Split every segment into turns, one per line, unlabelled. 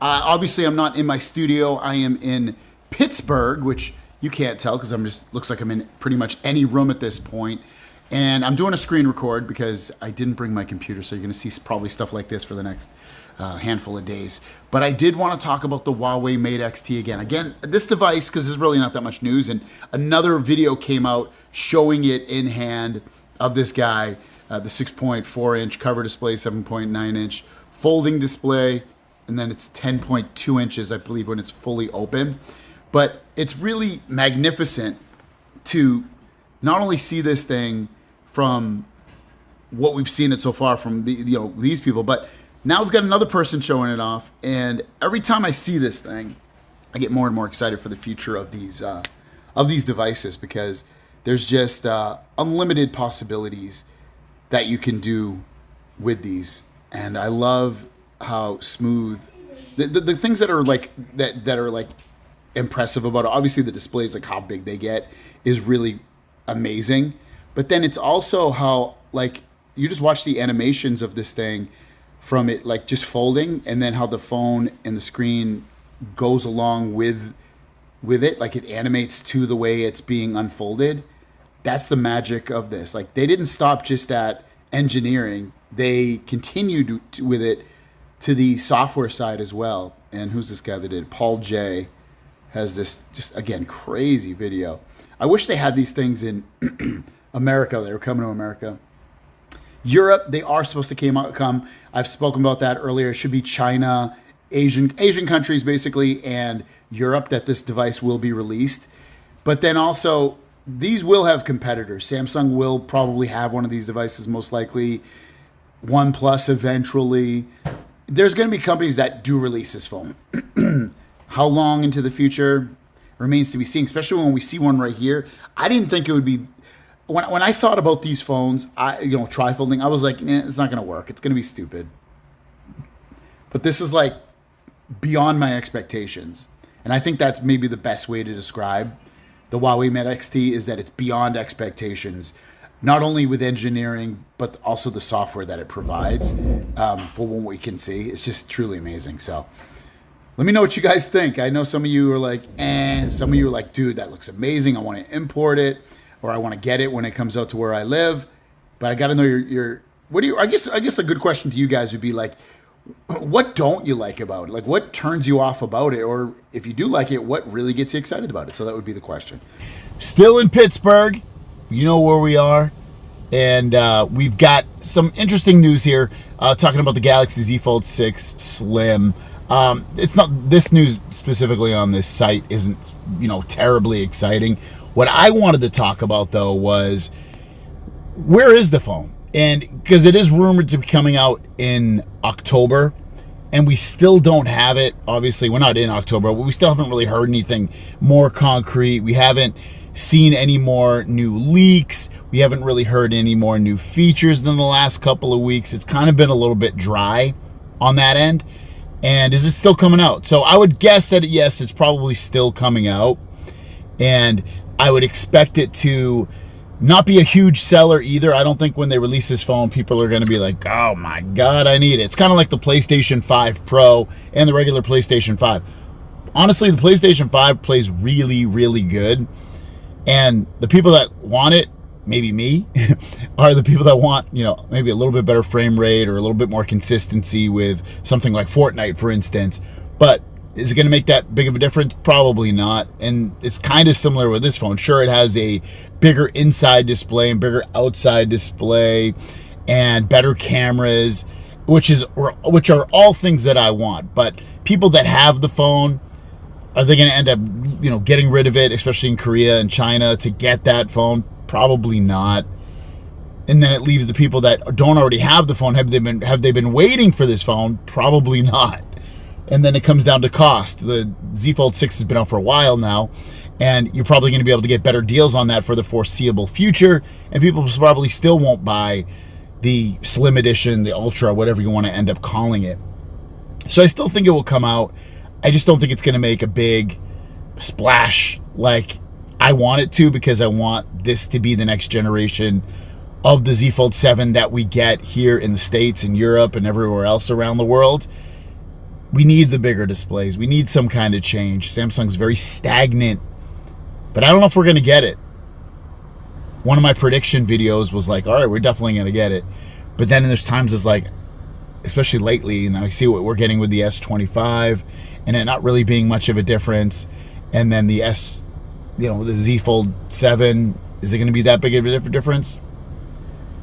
Obviously, I'm not in my studio. I am in Pittsburgh, which you can't tell because I'm just looks like I'm in pretty much any room at this point. And I'm doing a screen record because I didn't bring my computer, so you're going to see probably stuff like this for the next handful of days. But I did want to talk about the Huawei Mate XT again. Again, this device, because there's really not that much news, and another video came out showing it in hand of this guy, the 6.4-inch cover display, 7.9-inch folding display, and then it's 10.2 inches, I believe, when it's fully open. But it's really magnificent to not only see this thing from what we've seen it so far from these people, but now we've got another person showing it off. And every time I see this thing, I get more and more excited for the future of these devices, because there's just unlimited possibilities that you can do with these. And I love how smooth the things that are like that are like impressive about it. Obviously, the displays, like how big they get, is really amazing. But then it's also how, like, you just watch the animations of this thing from it, like, just folding, and then how the phone and the screen goes along with it, like it animates to the way it's being unfolded. That's the magic of this. Like, they didn't stop just at engineering. They continued with it to the software side as well. And who's this guy that did it? Paul J has this just, again, crazy video. I wish they had these things in America. They were coming to America. Europe, they are supposed to come. I've spoken about that earlier. It should be China, Asian countries basically, and Europe that this device will be released. But then also, these will have competitors. Samsung will probably have one of these devices, most likely. OnePlus eventually. There's going to be companies that do release this phone. How long into the future remains to be seen, especially when we see one right here. I didn't think it would be... When I thought about these phones, tri-folding, I was like, it's not going to work. It's going to be stupid. But this is like beyond my expectations. And I think that's maybe the best way to describe the Huawei Mate XT, is that it's beyond expectations, not only with engineering, but also the software that it provides for what we can see. It's just truly amazing. So let me know what you guys think. I know some of you are like, some of you are like, dude, that looks amazing. I want to import it, or I want to get it when it comes out to where I live. But I got to know your what do you, I guess a good question to you guys would be like, what don't you like about it? Like, what turns you off about it? Or if you do like it, what really gets you excited about it? So that would be the question. Still in Pittsburgh. You know where we are. And we've got some interesting news here talking about the Galaxy Z Fold 6 Slim. It's not, this news specifically on this site isn't, terribly exciting. What I wanted to talk about, though, was where is the phone? And because it is rumored to be coming out in October, and we still don't have it. Obviously, we're not in October, but we still haven't really heard anything more concrete. We haven't seen any more new leaks. We haven't really heard any more new features than the last couple of weeks. It's kind of been a little bit dry on that end. And is it still coming out? So I would guess that, yes, it's probably still coming out. And I would expect it to not be a huge seller either. I don't think when they release this phone, people are going to be like, oh my God, I need it. It's kind of like the PlayStation 5 Pro and the regular PlayStation 5. Honestly, the PlayStation 5 plays really, really good. And the people that want it, maybe me, are the people that want, maybe a little bit better frame rate or a little bit more consistency with something like Fortnite, for instance. But is it going to make that big of a difference? Probably not. And it's kind of similar with this phone. Sure, it has a bigger inside display and bigger outside display and better cameras, which are all things that I want. But people that have the phone, are they going to end up, getting rid of it, especially in Korea and China, to get that phone? Probably not. And then it leaves the people that don't already have the phone. Have they been waiting for this phone? Probably not. And then it comes down to cost. The Z Fold 6 has been out for a while now, and you're probably going to be able to get better deals on that for the foreseeable future. And people probably still won't buy the Slim Edition, the Ultra, whatever you want to end up calling it. So I still think it will come out. I just don't think it's going to make a big splash like I want it to, because I want this to be the next generation of the Z Fold 7 that we get here in the States and Europe and everywhere else around the world. we need the bigger displays. We need some kind of change. Samsung's very stagnant, but I don't know if we're going to get it. One of my prediction videos was like, all right, we're definitely going to get it. But then there's times it's like, especially lately, and I see what we're getting with the S25 and it not really being much of a difference. And then the the Z Fold 7, is it going to be that big of a difference?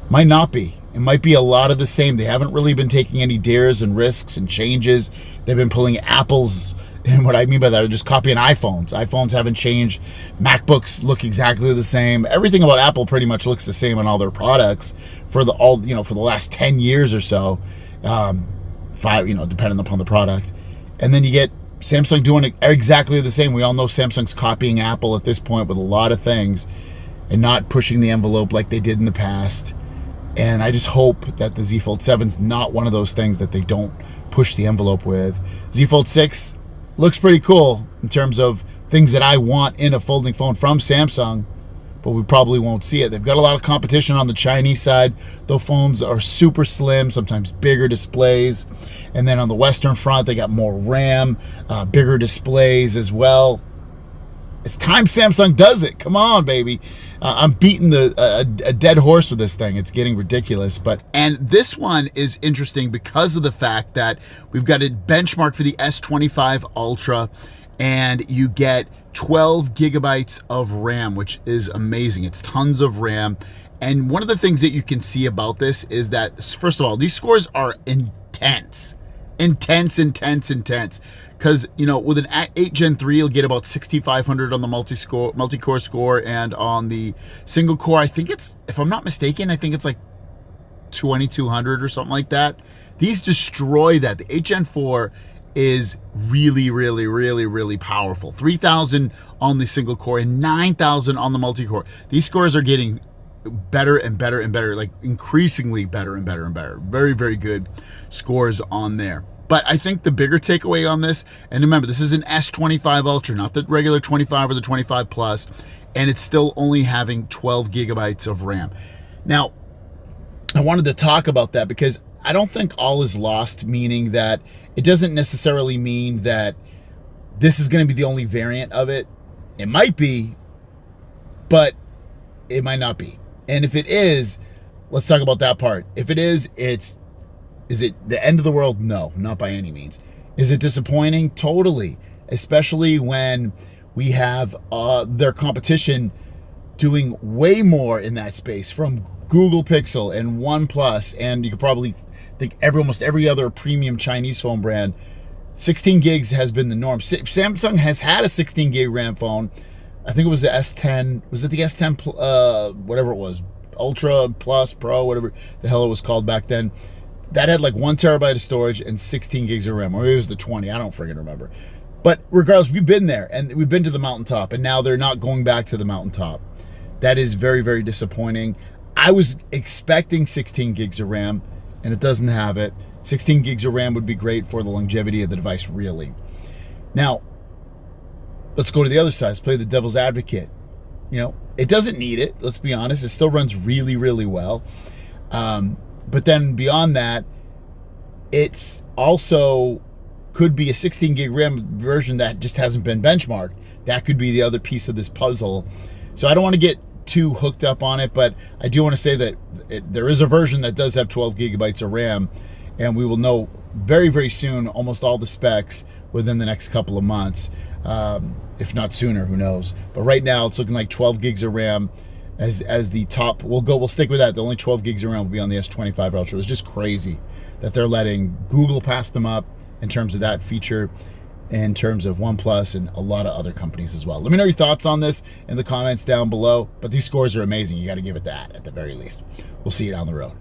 Might not be. It might be a lot of the same. They haven't really been taking any dares and risks and changes. They've been pulling Apple's, and what I mean by that, they're just copying iPhones. iPhones haven't changed. MacBooks look exactly the same. Everything about Apple pretty much looks the same on all their products for the last 10 years or so. 5, depending upon the product. And then you get Samsung doing it exactly the same. We all know Samsung's copying Apple at this point with a lot of things and not pushing the envelope like they did in the past. And I just hope that the Z Fold 7 is not one of those things that they don't push the envelope with. Z Fold 6 looks pretty cool in terms of things that I want in a folding phone from Samsung, but we probably won't see it. They've got a lot of competition on the Chinese side. Those phones are super slim, sometimes bigger displays. And then on the Western front, they got more RAM, bigger displays as well. It's time Samsung does it. Come on, baby. I'm beating a dead horse with this thing. It's getting ridiculous. And this one is interesting because of the fact that we've got a benchmark for the S25 Ultra, and you get 12 gigabytes of RAM, which is amazing. It's tons of RAM. And one of the things that you can see about this is that, first of all, these scores are intense. Because, with an 8 Gen 3, you'll get about 6,500 on the multi-core score, and on the single core, I think it's, if I'm not mistaken, I think it's like 2,200 or something like that. These destroy that. The 8 Gen 4 is really, really, really, really powerful. 3,000 on the single core and 9,000 on the multi-core. These scores are getting better and better and better, like increasingly better and better and better. Very, very good scores on there. But I think the bigger takeaway on this, and remember, this is an S25 Ultra, not the regular 25 or the 25 Plus, and it's still only having 12 gigabytes of RAM. Now, I wanted to talk about that because I don't think all is lost, meaning that it doesn't necessarily mean that this is going to be the only variant of it. It might be, but it might not be. And if it is, let's talk about that part. If it is, is it the end of the world? No, not by any means. Is it disappointing? Totally. Especially when we have their competition doing way more in that space, from Google Pixel and OnePlus, and you could probably think almost every other premium Chinese phone brand. 16 gigs has been the norm. Samsung has had a 16 gig RAM phone. I think it was the S10. Was it the S10, whatever it was, Ultra, Plus, Pro, whatever the hell it was called back then. That had like 1 terabyte of storage and 16 gigs of RAM, or maybe it was the 20. I don't friggin' remember. But regardless, we've been there, and we've been to the mountaintop, and now they're not going back to the mountaintop. That is very, very disappointing. I was expecting 16 gigs of RAM, and it doesn't have it. 16 gigs of RAM would be great for the longevity of the device, really. Now, let's go to the other side. Let's play the devil's advocate. It doesn't need it. Let's be honest. It still runs really, really well. But then beyond that, it's also could be a 16 gig RAM version that just hasn't been benchmarked. That could be the other piece of this puzzle. So I don't want to get too hooked up on it, but I do want to say that there is a version that does have 12 gigabytes of RAM, and we will know very, very soon almost all the specs within the next couple of months, if not sooner, who knows. But right now it's looking like 12 gigs of RAM as the top. We'll stick with that. The only 12 gigs of RAM will be on the S25 Ultra. It's just crazy that they're letting Google pass them up in terms of that feature, in terms of OnePlus and a lot of other companies as well. Let me know your thoughts on this in the comments down below. But these scores are amazing. You got to give it that at the very least. We'll see you down the road.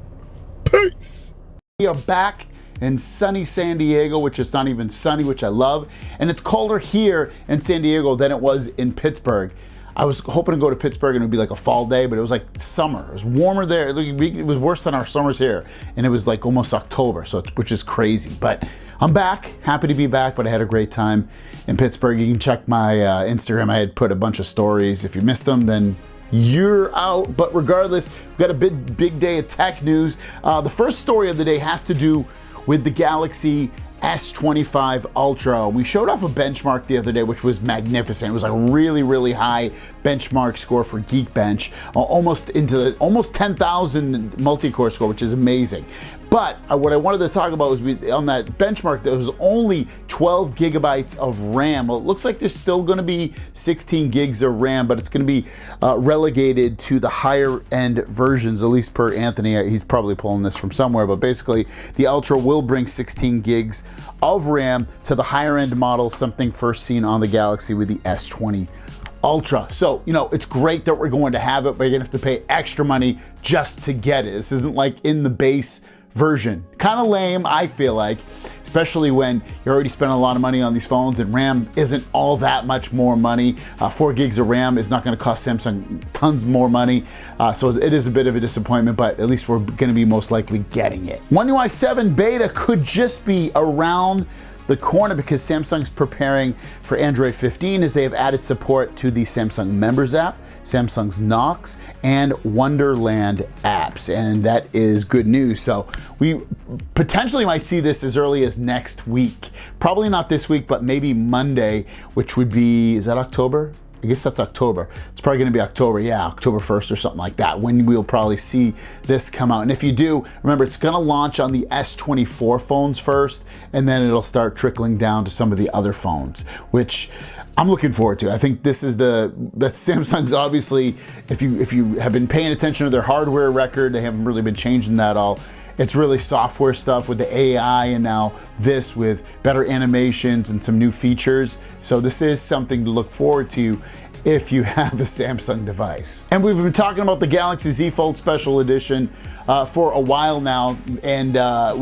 Peace. We are back in sunny San Diego, which is not even sunny, which I love. And it's colder here in San Diego than it was in Pittsburgh. I was hoping to go to Pittsburgh and it would be like a fall day, but it was like summer. It was warmer there. It was worse than our summers here. And it was like almost October, which is crazy. But I'm back, happy to be back, but I had a great time in Pittsburgh. You can check my Instagram. I had put a bunch of stories. If you missed them, then you're out. But regardless, we've got a big day of tech news. The first story of the day has to do with the Galaxy S25 Ultra. We showed off a benchmark the other day, which was magnificent. It was a really, really high benchmark score for Geekbench, almost 10,000 multi-core score, which is amazing. But what I wanted to talk about was on that benchmark, there was only 12 gigabytes of RAM. Well, it looks like there's still going to be 16 gigs of RAM, but it's going to be relegated to the higher end versions, at least per Anthony. He's probably pulling this from somewhere, but basically the Ultra will bring 16 gigs of RAM to the higher end model, something first seen on the Galaxy with the S20 Ultra. So, it's great that we're going to have it, but you're gonna have to pay extra money just to get it. This isn't like in the base version. Kind of lame, I feel like, especially when you're already spending a lot of money on these phones and RAM isn't all that much more money. 4 gigs of RAM is not going to cost Samsung tons more money. So it is a bit of a disappointment, but at least we're going to be most likely getting it. One UI 7 beta could just be around the corner because Samsung's preparing for Android 15 as they have added support to the Samsung Members app, Samsung's Knox, and Wonderland apps, and that is good news. So we potentially might see this as early as next week. Probably not this week, but maybe Monday, which would be, is that October? I guess that's October. It's probably gonna be October, yeah, October 1st or something like that, when we'll probably see this come out. And if you do, remember, it's gonna launch on the S24 phones first, and then it'll start trickling down to some of the other phones, which I'm looking forward to. I think this is that Samsung's obviously, if you have been paying attention to their hardware record, they haven't really been changing that all. It's really software stuff with the AI, and now this with better animations and some new features. So this is something to look forward to if you have a Samsung device. And we've been talking about the Galaxy Z Fold Special Edition for a while now, and I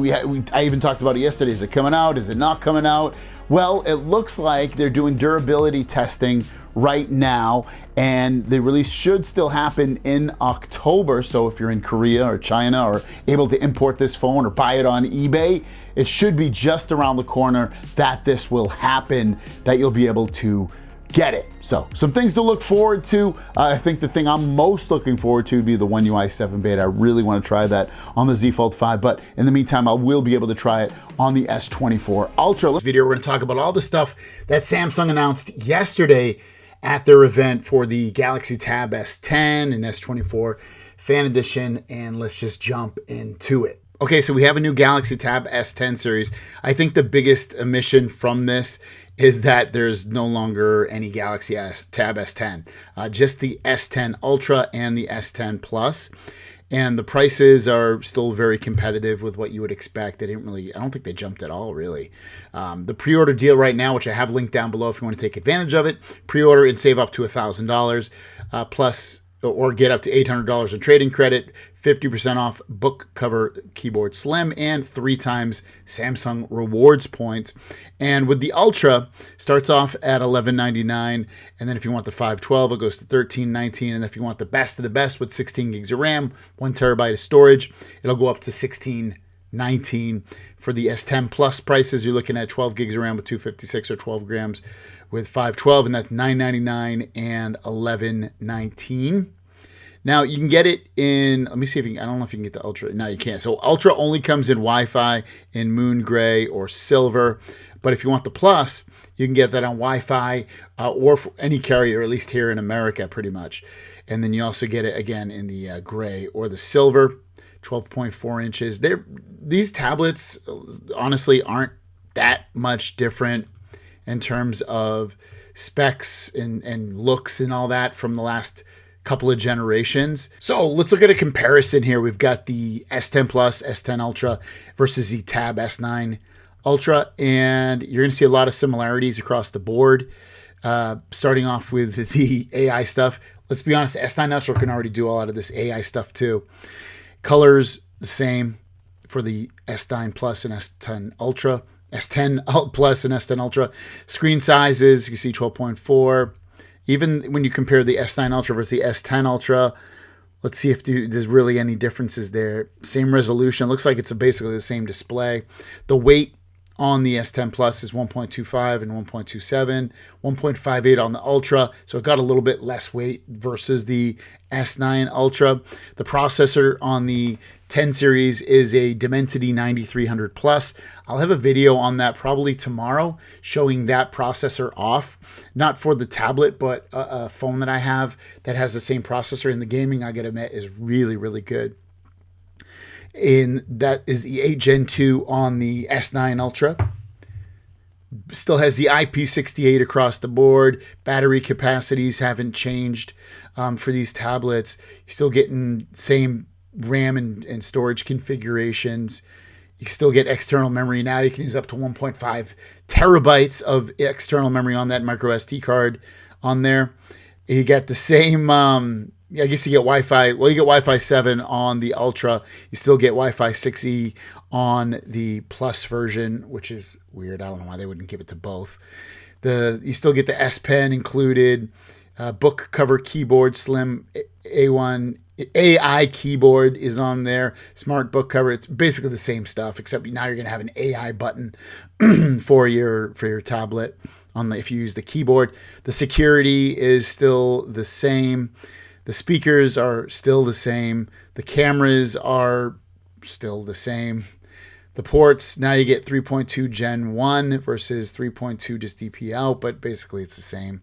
even talked about it yesterday. Is it coming out? Is it not coming out? Well, it looks like they're doing durability testing right now, and the release should still happen in October. So if you're in Korea or China or able to import this phone or buy it on eBay, it should be just around the corner that this will happen, that you'll be able to get it. So some things to look forward to. I think the thing I'm most looking forward to would be the One UI 7 beta. I really want to try that on the Z Fold 5, but in the meantime, I will be able to try it on the S24 Ultra. In this video, we're going to talk about all the stuff that Samsung announced yesterday at their event for the Galaxy Tab S10 and S24 Fan Edition, and let's just jump into it. Okay, so we have a new Galaxy Tab S10 series. I think the biggest omission from this is that there's no longer any Galaxy Tab S10, just the S10 Ultra and the S10 Plus. And the prices are still very competitive with what you would expect. I don't think they jumped at all, really. The pre-order deal right now, which I have linked down below if you want to take advantage of it, pre-order and save up to $1,000 plus, or get up to $800 in trading credit, 50% off book cover keyboard slim, and 3 times Samsung rewards points. And with the Ultra, starts off at $11.99, and then if you want the 512, it goes to $13.19, and if you want the best of the best with 16 gigs of RAM, 1 terabyte of storage, it'll go up to $16.19. For the S10 Plus prices, you're looking at 12 gigs of RAM with 256 or 12 grams with 512, and that's $9.99 and $11.19. Now you can get it in, let me see if you can, I don't know if you can get the Ultra. No, you can't. So Ultra only comes in Wi-Fi in moon gray or silver. But if you want the Plus, you can get that on Wi-Fi or for any carrier, at least here in America, pretty much. And then you also get it again in the gray or the silver, 12.4 inches. These tablets honestly aren't that much different in terms of specs and looks and all that from the last couple of generations. So let's look at a comparison here. We've got the S10 Plus, S10 Ultra versus the Tab S9 Ultra, and you're going to see a lot of similarities across the board. Starting off with the AI stuff. Let's be honest, S9 Ultra can already do a lot of this AI stuff too. Colors the same for the S9 Plus and S10 Ultra. S10 Plus and S10 Ultra. Screen sizes, you can see 12.4. Even when you compare the S9 Ultra versus the S10 Ultra, let's see if there's really any differences there. Same resolution. Looks like it's basically the same display. The weight on the S10 Plus is 1.25 and 1.27, 1.58 on the Ultra, so it got a little bit less weight versus the S9 Ultra. The processor on the 10 series is a Dimensity 9300 Plus. I'll have a video on that probably tomorrow showing that processor off, not for the tablet, but a phone that I have that has the same processor in the gaming, I gotta admit, is really, really good. And that is the 8 Gen 2 on the S9 Ultra. Still has the IP68 across the board. Battery capacities haven't changed for these tablets. You're still getting same RAM and storage configurations. You can still get external memory. Now you can use up to 1.5 terabytes of external memory on that micro SD card on there. You get the same... I guess you get Wi-Fi. Well, you get Wi-Fi 7 on the Ultra. You still get Wi-Fi 6E on the Plus version, which is weird. I don't know why they wouldn't give it to both. You still get the S Pen included. Book cover keyboard, slim A1 AI keyboard is on there. Smart book cover. It's basically the same stuff, except now you're going to have an AI button for your tablet if you use the keyboard. The security is still the same. The speakers are still the same. The cameras are still the same. The ports, now you get 3.2 Gen 1 versus 3.2 just DP out, but basically it's the same.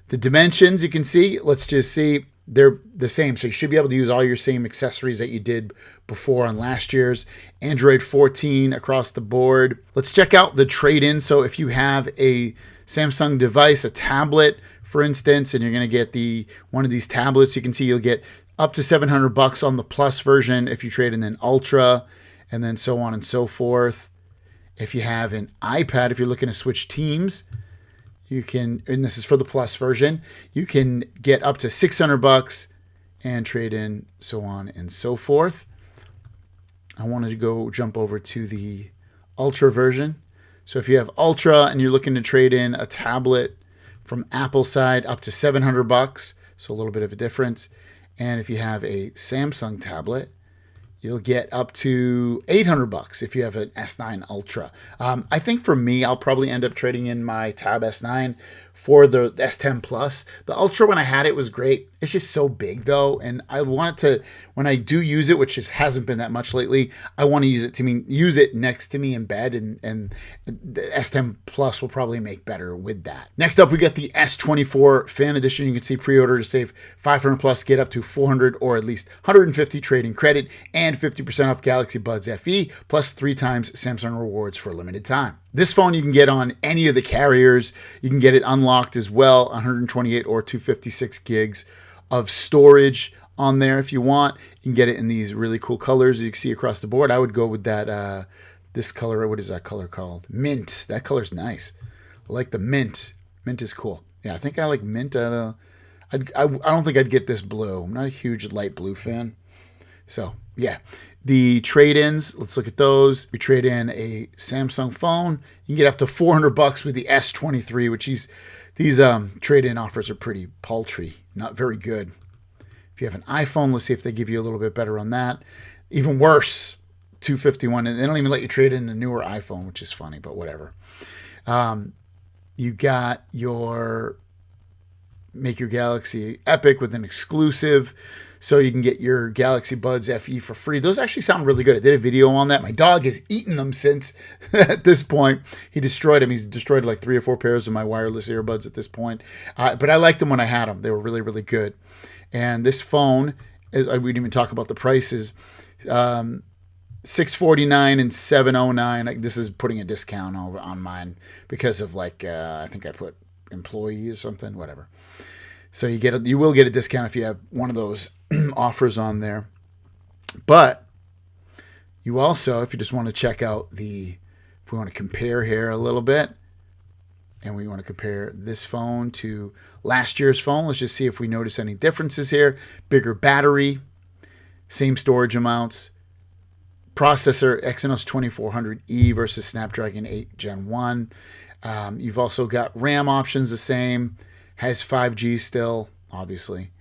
The dimensions, you can see, let's just see, they're the same. So you should be able to use all your same accessories that you did before on last year's. Android 14 across the board. Let's check out the trade-in. So if you have a Samsung device, a tablet, for instance, and you're going to get one of these tablets, you can see you'll get up to $700 on the Plus version if you trade in an Ultra, and then so on and so forth. If you have an iPad, if you're looking to switch teams, you can, and this is for the Plus version, you can get up to $600 and trade in so on and so forth. I wanted to jump over to the Ultra version. So if you have Ultra and you're looking to trade in a tablet from Apple side, up to $700, so a little bit of a difference. And if you have a Samsung tablet, you'll get up to $800 if you have an S9 Ultra. I think for me, I'll probably end up trading in my Tab S9 for the S10 Plus. The Ultra, when I had it, was great. It's just so big, though, and I want to, when I do use it, which just hasn't been that much lately, I want to use it next to me in bed, and the S10 Plus will probably make better with that. Next up, we got the S24 Fan Edition. You can see pre-order to save $500 plus, get up to 400 or at least 150 trading credit, and 50% off Galaxy Buds FE, plus 3 times Samsung rewards for a limited time. This phone you can get on any of the carriers. You can get it unlocked as well, 128 or 256 gigs of storage on there if you want. You can get it in these really cool colors you can see across the board. I would go with that, this color. What is that color called? Mint. That color's nice. I like the mint. Mint is cool. Yeah, I think I like mint. I don't think I'd get this blue. I'm not a huge light blue fan. So, yeah. The trade-ins, let's look at those. We trade in a Samsung phone. You can get up to $400 with the S23, which these trade-in offers are pretty paltry, not very good. If you have an iPhone, let's see if they give you a little bit better on that. Even worse, $251, and they don't even let you trade in a newer iPhone, which is funny, but whatever. You got make your Galaxy Epic with an exclusive, so you can get your Galaxy Buds FE for free. Those actually sound really good. I did a video on that. My dog has eaten them since at this point. He destroyed them. He's destroyed like 3 or 4 pairs of my wireless earbuds at this point. But I liked them when I had them. They were really, really good. And this phone, we didn't even talk about the prices, $649 and $709. This is putting a discount over on mine because of I think I put employee or something, whatever. So you will get a discount if you have one of those offers on there. But you also, if you just want to check out if we want to compare here a little bit, and we want to compare this phone to last year's phone, let's just see if we notice any differences here. Bigger battery, same storage amounts, processor Exynos 2400E versus Snapdragon 8 Gen 1. You've also got RAM options the same, has 5G still, obviously.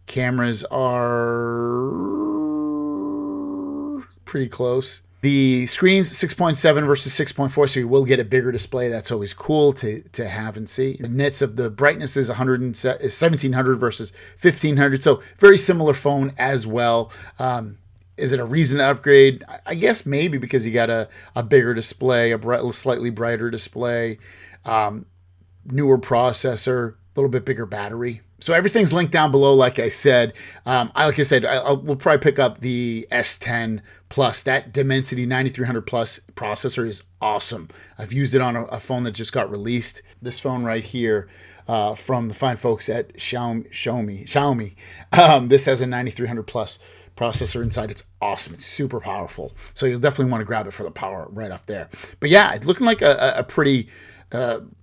Cameras are pretty close. The screen's 6.7 versus 6.4, so you will get a bigger display. That's always cool to have and see. The nits of the brightness is 1700 versus 1500, so very similar phone as well. Is it a reason to upgrade? I guess maybe because you got a bigger display, a slightly brighter display, newer processor, a little bit bigger battery. So everything's linked down below, like I said. We'll probably pick up the S10 Plus. That Dimensity 9300 Plus processor is awesome. I've used it on a phone that just got released. This phone right here from the fine folks at Xiaomi. This has a 9300 Plus processor inside. It's awesome. It's super powerful. So you'll definitely want to grab it for the power right off there. But yeah, it's looking like a pretty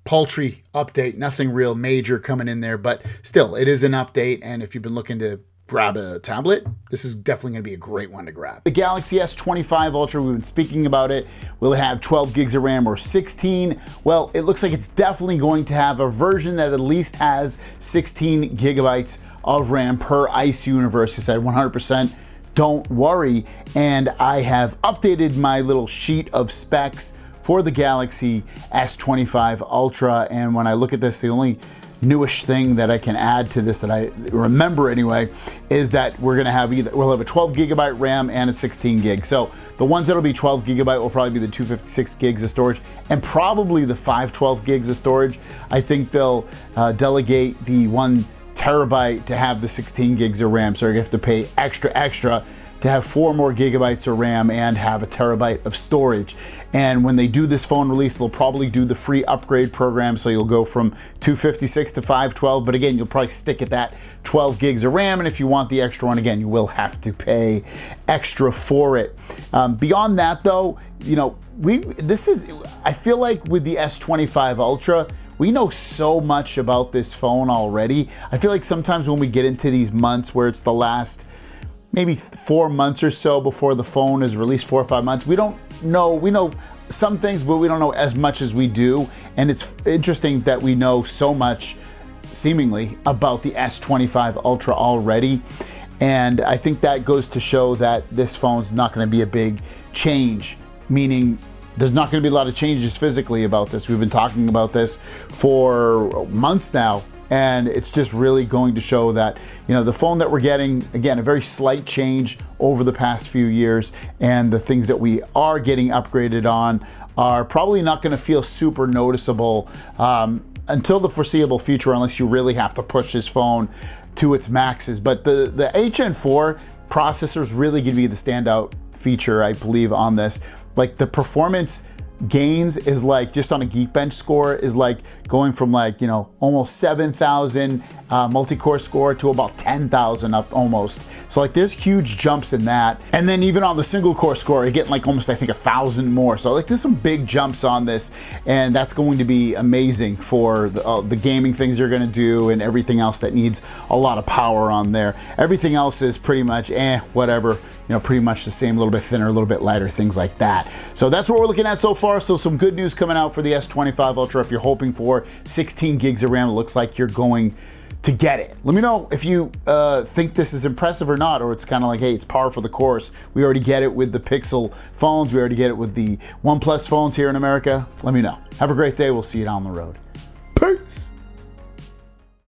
paltry update, nothing real major coming in there, but still, it is an update. And if you've been looking to grab a tablet, this is definitely going to be a great one to grab. The Galaxy S25 Ultra, we've been speaking about it. Will it have 12 gigs of RAM or 16? Well, it looks like it's definitely going to have a version that at least has 16 gigabytes of RAM per ICE Universe. He said 100%. Don't worry. And I have updated my little sheet of specs for the Galaxy S25 Ultra, and when I look at this, the only newish thing that I can add to this that I remember anyway is that we'll have a 12 gigabyte RAM and a 16 gig. So the ones that'll be 12 gigabyte will probably be the 256 gigs of storage and probably the 512 gigs of storage. I think they'll delegate the 1 terabyte to have the 16 gigs of RAM, so you're gonna have to pay extra to have 4 more gigabytes of RAM and have a terabyte of storage. And when they do this phone release, they'll probably do the free upgrade program, so you'll go from 256 to 512, but again, you'll probably stick at that 12 gigs of RAM, and if you want the extra one, again, you will have to pay extra for it. Beyond that though, you know, I feel like with the S25 Ultra, we know so much about this phone already. I feel like sometimes when we get into these months where it's the last maybe 4 months or so before the phone is released, 4 or 5 months, we know some things, but we don't know as much as we do. And it's interesting that we know so much, seemingly, about the S25 Ultra already. And I think that goes to show that this phone's not gonna be a big change, meaning there's not gonna be a lot of changes physically about this. We've been talking about this for months now. And it's just really going to show that, you know, the phone that we're getting, again, a very slight change over the past few years, and the things that we are getting upgraded on are probably not going to feel super noticeable until the foreseeable future, unless you really have to push this phone to its maxes. But the HN4 processor is really going to be the standout feature, I believe, on this. Like the performance gains is like, just on a Geekbench score, is like going from like, you know, almost 7,000 multi-core score to about 10,000 up almost. So like there's huge jumps in that. And then even on the single core score, you're getting like almost, I think, 1,000 more. So like there's some big jumps on this, and that's going to be amazing for the gaming things you're gonna do and everything else that needs a lot of power on there. Everything else is pretty much whatever, you know, pretty much the same, a little bit thinner, a little bit lighter, things like that. So that's what we're looking at so far. So some good news coming out for the S25 Ultra. If you're hoping for 16 gigs of RAM, it looks like you're going to get it. Let me know if you think this is impressive or not, or it's kind of like, hey, it's par for the course. We already get it with the Pixel phones. We already get it with the OnePlus phones here in America. Let me know. Have a great day. We'll see you down the road. Peace.